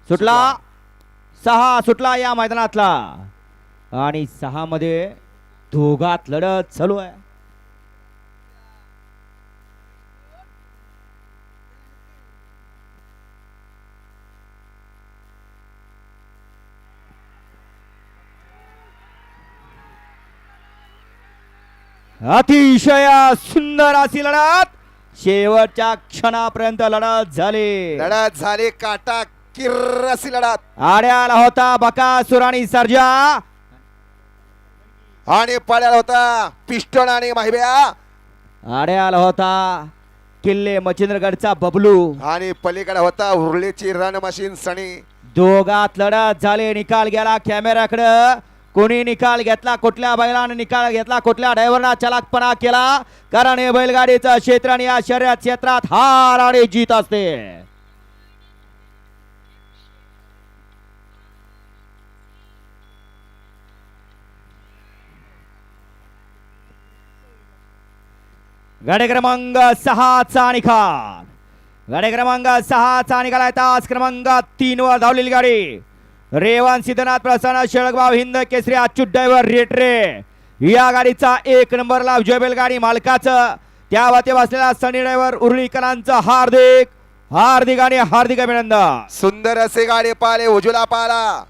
सुटला 6 सुटला या मैदानातला आणि 6 मध्ये दोघात लढत चालू आहे. अतिशय सुंदर अशी लढत शेवटच्या क्षणापर्यंत लढत झाली. काटा किर्र अशी लढत. आड्याला होता बकासूर आणि सर्जा आणि पड्याला होता पिस्टन आणि माहिब्या. आड्याला होता किल्ले मच्छिंद्रगडचा बबलू आणि पलीकडे होता उर्लीची रन मशीन सनी. दोघात लढत झाले. निकाल गेला कॅमेऱ्याकडे. कोणी निकाल घेतला, कुठल्या बैलाने निकाल घेतला, कुठल्या ड्रायव्हरना चलाकपणा केला, कारण हे बैलगाडीचं क्षेत्र आणि या शर्यत क्षेत्रात हार आणि जीत असते. गाडी क्रमांक 6 चा निकाल. गाडी क्रमांक 6 चा निकाल आहे. तास क्रमांक 3 वर धावलेली गाडी रेवान सिद्धनाथ प्रसन्न शेळकबाव हिंद केसरी अच्युत ड्रायव्हर रेटरे या गाडीचा 1 नंबरला विजय बैलगाडी मालकाचं त्या वाते बसलेला सनी ड्रायव्हर उर्लीकरांचं हार्दिक आणि हार्दिक अभिनंदन. सुंदर असे गाडी पाले उजला पाला.